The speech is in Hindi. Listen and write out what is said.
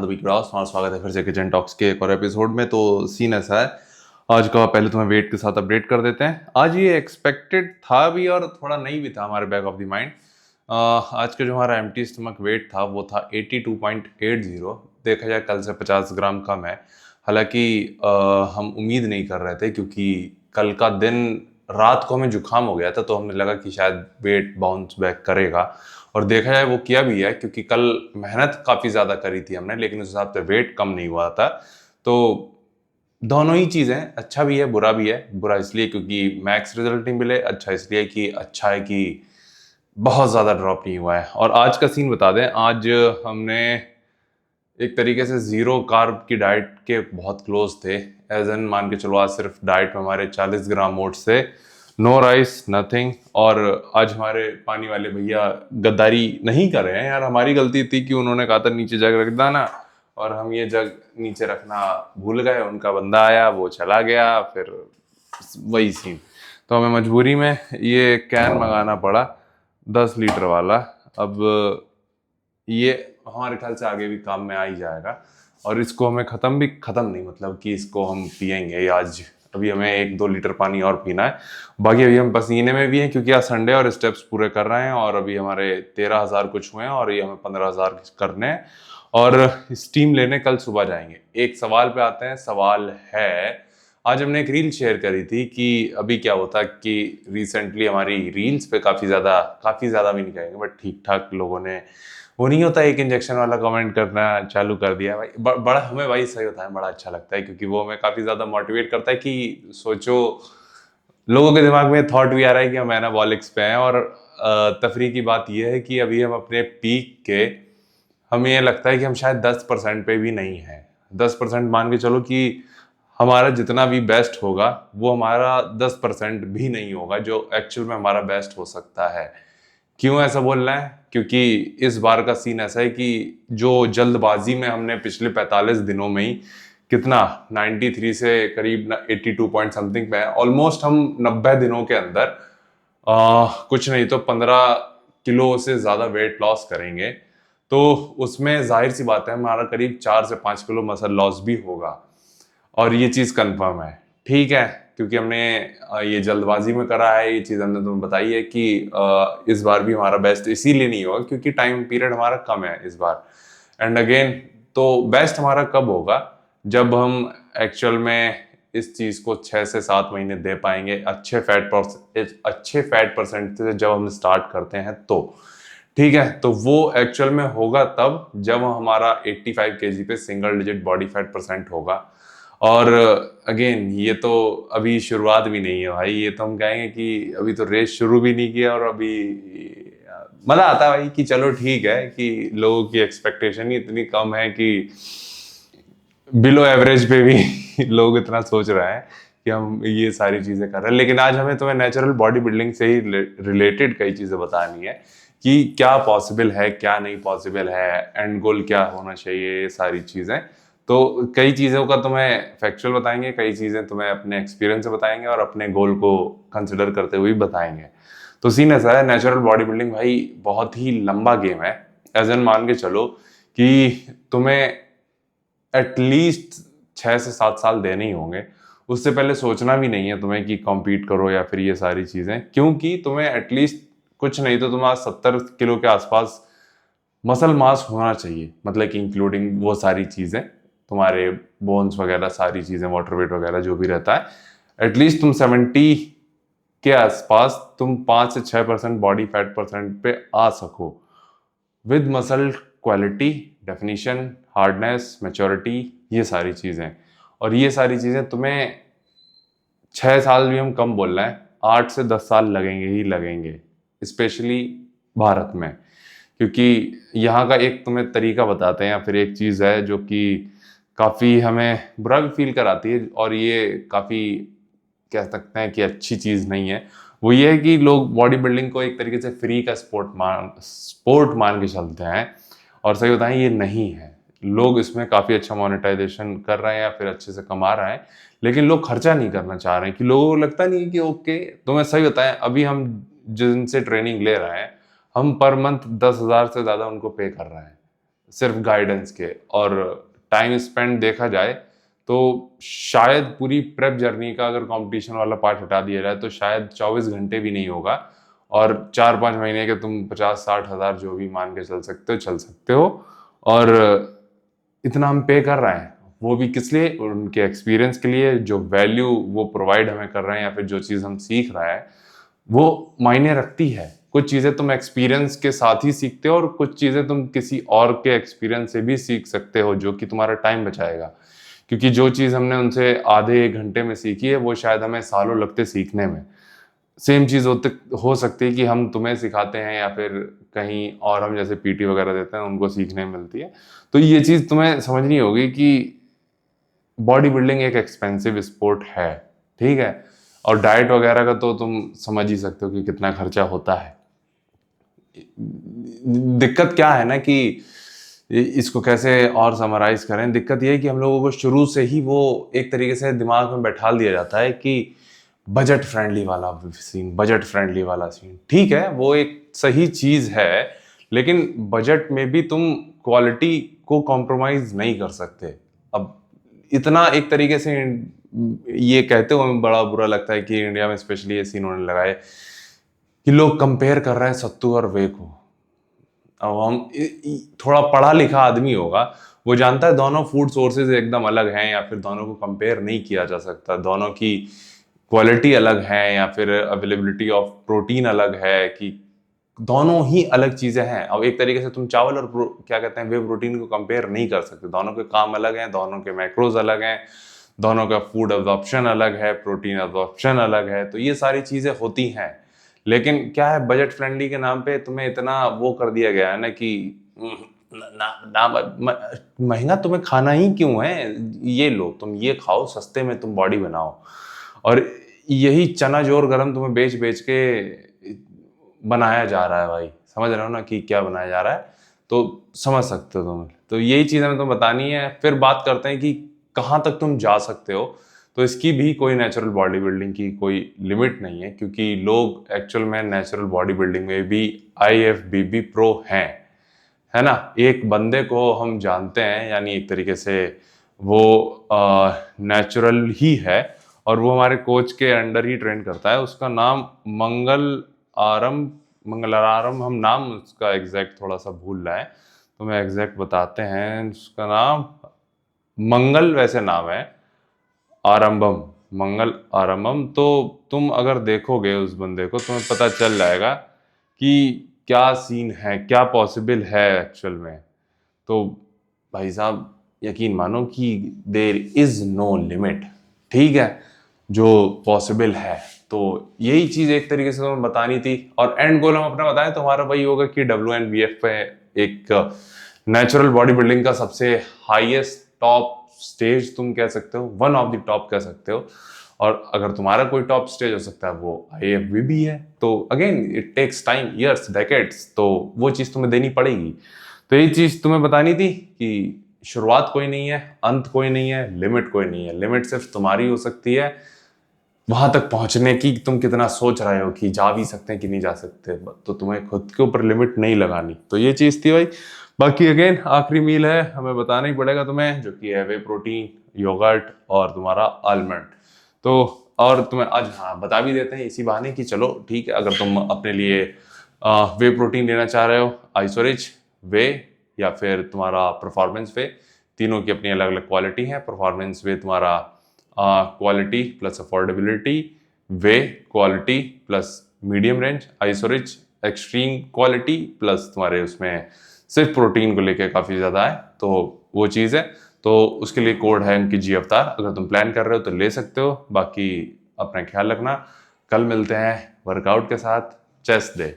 तुम्हारा स्वागत है फिर से किचन टॉक्स के एक और एपिसोड में। तो सीन ऐसा है आज का, पहले तुम्हें वेट के साथ अपडेट कर देते हैं। आज ये एक्सपेक्टेड था भी और थोड़ा नहीं भी था हमारे बैक ऑफ द माइंड। आज का जो हमारा एम्प्टी स्टमक वेट था वो था 82.80। देखा जाए कल से 50 ग्राम कम है। हालांकि हम उम्मीद नहीं कर रहे थे क्योंकि कल का दिन रात को हमें जुकाम हो गया था, तो हमें लगा कि शायद वेट बाउंस बैक करेगा। और देखा जाए वो किया भी है क्योंकि कल मेहनत काफ़ी ज़्यादा करी थी हमने, लेकिन उस हिसाब से वेट कम नहीं हुआ था। तो दोनों ही चीज़ें, अच्छा भी है बुरा भी है। बुरा इसलिए क्योंकि मैक्स रिजल्ट नहीं मिले, अच्छा इसलिए कि अच्छा है कि बहुत ज़्यादा ड्रॉप नहीं हुआ है। और आज का सीन बता दें, आज हमने एक तरीके से जीरो कार्ब की डाइट के बहुत क्लोज थे। एज एन मान के चलो, आज सिर्फ डाइट में हमारे 40 ग्राम ओट्स थे, नो राइस नथिंग। और आज हमारे पानी वाले भैया गद्दारी नहीं कर रहे हैं यार। हमारी गलती थी कि उन्होंने कहा था नीचे जग रख देना, और हम ये जग नीचे रखना भूल गए। उनका बंदा आया, वो चला गया, फिर वही सीन। तो हमें मजबूरी में ये कैन मंगाना पड़ा 10 लीटर वाला। अब ये हमारे ख्याल से आगे भी काम में आ ही जाएगा। और इसको हमें ख़त्म नहीं, मतलब कि इसको हम पियेंगे आज। अभी हमें 1-2 लीटर पानी और पीना है। बाकी अभी हम पसीने में भी हैं क्योंकि आज संडे और स्टेप्स पूरे कर रहे हैं। और अभी हमारे 13,000 कुछ हुए हैं और ये हमें 15,000 करने हैं। और स्टीम लेने कल सुबह जाएंगे। एक सवाल पे आते हैं। सवाल है, आज हमने एक रील शेयर करी थी कि अभी क्या होता है कि रिसेंटली हमारी रील्स पे काफ़ी ज़्यादा भी नहीं कहेंगे बट ठीक ठाक लोगों ने, वो नहीं होता एक इंजेक्शन वाला कमेंट करना चालू कर दिया भाई। बड़ा हमें भाई सही होता है, बड़ा अच्छा लगता है क्योंकि वो हमें काफ़ी ज़्यादा मोटिवेट करता है कि सोचो, लोगों के दिमाग में थॉट भी आ रहा है कि हम एनाबॉलिक्स पे हैं। और तफरी की बात यह है कि अभी हम अपने पीक के, हमें ये लगता है कि हम शायद 10% पे भी नहीं है। 10% मान के चलो कि हमारा जितना भी बेस्ट होगा वो हमारा 10% भी नहीं होगा जो एक्चुअल में हमारा बेस्ट हो सकता है। क्यों ऐसा बोल रहे हैं? क्योंकि इस बार का सीन ऐसा है कि जो जल्दबाजी में हमने पिछले 45 दिनों में ही कितना 93 से करीब 82 पॉइंट समथिंग पे है। ऑलमोस्ट हम 90 दिनों के अंदर कुछ नहीं तो 15 किलो से ज़्यादा वेट लॉस करेंगे। तो उसमें जाहिर सी बात है हमारा करीब 4 से 5 किलो मसल लॉस भी होगा। और ये चीज़ कंफर्म है, ठीक है, क्योंकि हमने ये जल्दबाजी में करा है। ये चीज़ हमने तुम्हें बताई है कि इस बार भी हमारा बेस्ट इसीलिए नहीं होगा क्योंकि टाइम पीरियड हमारा कम है इस बार। एंड अगेन, तो बेस्ट हमारा कब होगा? जब हम एक्चुअल में इस चीज़ को 6 से 7 महीने दे पाएंगे अच्छे फैट परसेंट से जब हम स्टार्ट करते हैं तो। ठीक है, तो वो एक्चुअल में होगा तब जब हमारा 85 केजी पे single digit body fat percent होगा। और अगेन, ये तो अभी शुरुआत भी नहीं है भाई। ये तो हम कहेंगे कि अभी तो रेस शुरू भी नहीं किया और अभी मजा आता है भाई कि चलो ठीक है कि लोगों की एक्सपेक्टेशन ही इतनी कम है कि बिलो एवरेज पे भी लोग इतना सोच रहे हैं कि हम ये सारी चीजें कर रहे हैं। लेकिन आज हमें तुम्हें नेचुरल बॉडी बिल्डिंग से ही रिलेटेड कई चीजें बतानी है कि क्या पॉसिबल है, क्या नहीं पॉसिबल है, एंड गोल क्या होना चाहिए, ये सारी चीजें। तो कई चीज़ों का तुम्हें फैक्चुअल बताएंगे, कई चीज़ें तुम्हें अपने एक्सपीरियंस से बताएंगे और अपने गोल को कंसिडर करते हुए बताएंगे। तो सीन ऐसा है, नेचुरल बॉडी बिल्डिंग भाई बहुत ही लंबा गेम है। एज एन मान के चलो कि तुम्हें एटलीस्ट 6 से 7 साल देने ही होंगे। उससे पहले सोचना भी नहीं है तुम्हें कि कॉम्पीट करो या फिर ये सारी चीज़ें, क्योंकि तुम्हें एटलीस्ट कुछ नहीं तो तुम्हारा 70 किलो के आसपास मसल मास होना चाहिए। मतलब कि इंक्लूडिंग वो सारी चीज़ें, तुम्हारे बोन्स वगैरह, सारी चीज़ें, वाटर वेट वगैरह जो भी रहता है, एटलीस्ट तुम 70 के आसपास तुम 5 से 6% बॉडी फैट परसेंट पे आ सको with muscle quality, definition, hardness, maturity, ये सारी चीज़ें। और ये सारी चीज़ें तुम्हें 6 साल भी हम कम बोल रहे हैं, 8 से 10 साल लगेंगे ही लगेंगे, स्पेशली भारत में। क्योंकि यहाँ का एक तुम्हें तरीका बताते हैं या फिर एक चीज़ है जो कि काफ़ी हमें बुरा भी फील कराती है और ये काफ़ी कह सकते हैं कि अच्छी चीज़ नहीं है। वो ये है कि लोग बॉडी बिल्डिंग को एक तरीके से फ्री का स्पोर्ट मान के चलते हैं। और सही बताएं, ये नहीं है। लोग इसमें काफ़ी अच्छा मोनेटाइजेशन कर रहे हैं या फिर अच्छे से कमा रहे हैं, लेकिन लोग खर्चा नहीं करना चाह रहे हैं। कि लोगों को लगता नहीं है कि ओके, तो मैं सही बताएं, अभी हम जिनसे ट्रेनिंग ले रहे हैं, हम पर मंथ 10,000 से ज़्यादा उनको पे कर रहे हैं। सिर्फ गाइडेंस के, और टाइम स्पेंड देखा जाए तो शायद पूरी प्रेप जर्नी का अगर कंपटीशन वाला पार्ट हटा दिया जाए तो शायद 24 घंटे भी नहीं होगा, और 4-5 महीने के तुम 50-60 हज़ार जो भी मान के चल सकते हो। और इतना हम पे कर रहे हैं, वो भी किस लिए? उनके एक्सपीरियंस के लिए, जो वैल्यू वो प्रोवाइड हमें कर रहे हैं या फिर जो चीज़ हम सीख रहे हैं वो मायने रखती है। कुछ चीज़ें तुम एक्सपीरियंस के साथ ही सीखते हो और कुछ चीज़ें तुम किसी और के एक्सपीरियंस से भी सीख सकते हो, जो कि तुम्हारा टाइम बचाएगा। क्योंकि जो चीज़ हमने उनसे आधे 1 घंटे में सीखी है वो शायद हमें सालों लगते सीखने में। सेम चीज़ हो सकती है कि हम तुम्हें सिखाते हैं या फिर कहीं और हम जैसे पीटी वगैरह देते हैं उनको सीखने मिलती है। तो ये चीज़ तुम्हें समझनी होगी कि बॉडी बिल्डिंग एक एक्सपेंसिव स्पोर्ट है, ठीक है? और डाइट वगैरह का तो तुम समझ ही सकते हो कि कितना खर्चा होता है। दिक्कत क्या है ना कि इसको कैसे और समराइज करें, दिक्कत ये है कि हम लोगों को शुरू से ही वो एक तरीके से दिमाग में बैठा दिया जाता है कि बजट फ्रेंडली वाला सीन, बजट फ्रेंडली वाला सीन, ठीक है वो एक सही चीज है, लेकिन बजट में भी तुम क्वालिटी को कॉम्प्रोमाइज नहीं कर सकते। अब इतना एक तरीके से ये कहते हुए बड़ा बुरा लगता है कि इंडिया में स्पेशली ये सीन होने लगा है कि लोग कंपेयर कर रहे हैं सत्तू और वे को। अब हम थोड़ा पढ़ा लिखा आदमी होगा, वो जानता है दोनों फूड सोर्सेज एकदम अलग हैं, या फिर दोनों को कंपेयर नहीं किया जा सकता, दोनों की क्वालिटी अलग है या फिर अवेलेबिलिटी ऑफ प्रोटीन अलग है, कि दोनों ही अलग चीजें हैं। अब एक तरीके से तुम चावल और क्या कहते हैं वे प्रोटीन को कंपेयर नहीं कर सकते, दोनों के काम अलग हैं, दोनों के मैक्रोज अलग हैं, दोनों का फूड एब्जॉर्प्शन अलग है, प्रोटीन एब्जॉर्प्शन अलग है, तो ये सारी चीजें होती हैं। लेकिन क्या है, बजट फ्रेंडली के नाम पे तुम्हें इतना वो कर दिया गया है ना कि महंगा तुम्हें खाना ही क्यों है, ये लो तुम ये खाओ, सस्ते में तुम बॉडी बनाओ। और यही चना जोर गरम तुम्हें बेच बेच के बनाया जा रहा है भाई, समझ रहे हो ना कि क्या बनाया जा रहा है? तो समझ सकते हो तुम। तो यही चीज़ हमें तुम्हें बतानी है। फिर बात करते हैं कि कहाँ तक तुम जा सकते हो। तो इसकी भी कोई नेचुरल बॉडी बिल्डिंग की कोई लिमिट नहीं है, क्योंकि लोग एक्चुअल में नेचुरल बॉडी बिल्डिंग में भी IFBB प्रो हैं, है ना? एक बंदे को हम जानते हैं, यानी एक तरीके से वो नेचुरल ही है और वो हमारे कोच के अंडर ही ट्रेन करता है। उसका नाम मंगलाराम, हम नाम उसका एग्जैक्ट थोड़ा सा भूल रहा है, तो मैं एग्जैक्ट बताते हैं। उसका नाम मंगल वैसे नाम है, आरंभम, मंगल आरंभम। तो तुम अगर देखोगे उस बंदे को तुम्हें पता चल जाएगा कि क्या सीन है, क्या पॉसिबल है एक्चुअल में। तो भाई साहब यकीन मानो कि देर इज नो लिमिट, ठीक है, जो पॉसिबल है। तो यही चीज एक तरीके से तुम्हें बतानी थी। और एंड गोल हम अपना बताएं तो हमारा वही होगा कि WNBF पे एक नेचुरल बॉडी बिल्डिंग का सबसे हाईएस्ट टॉप स्टेज तुम कह सकते हो, वन ऑफ द टॉप कह सकते हो। और अगर तुम्हारा कोई टॉप स्टेज हो सकता है वो IFBB है। तो again it takes time, years, decades, तो वो चीज़ तुम्हें देनी पड़ेगी। तो यही चीज़ तुम्हें बतानी थी कि शुरुआत कोई नहीं है, अंत कोई नहीं है, लिमिट कोई नहीं है। लिमिट सिर्फ तुम्हारी हो सकती है वहां तक पहुंचने की, तुम कितना सोच रहे हो कि जा भी सकते हैं कि नहीं जा सकते, तो तुम्हें खुद के ऊपर लिमिट नहीं लगानी। तो ये चीज़ थी भाई। बाकी अगेन आखिरी मील है, हमें बताना ही पड़ेगा तुम्हें, जो कि है वे प्रोटीन, योगर्ट और तुम्हारा आलमंड। तो और तुम्हें आज हाँ बता भी देते हैं इसी बहाने कि चलो ठीक है, अगर तुम अपने लिए वे प्रोटीन लेना चाह रहे हो, आइसोरिच, वे या फिर तुम्हारा परफॉर्मेंस वे, तीनों की अपनी अलग अलग क्वालिटी है। परफॉर्मेंस वे तुम्हारा क्वालिटी प्लस अफोर्डेबिलिटी, वे क्वालिटी प्लस मीडियम रेंज, आइसोरिच एक्सट्रीम क्वालिटी प्लस तुम्हारे उसमें सिर्फ प्रोटीन को लेके काफ़ी ज़्यादा है, तो वो चीज़ है। तो उसके लिए कोड है उनकी जी अवतार, अगर तुम प्लान कर रहे हो तो ले सकते हो। बाकी अपना ख्याल रखना, कल मिलते हैं वर्कआउट के साथ। Chest day.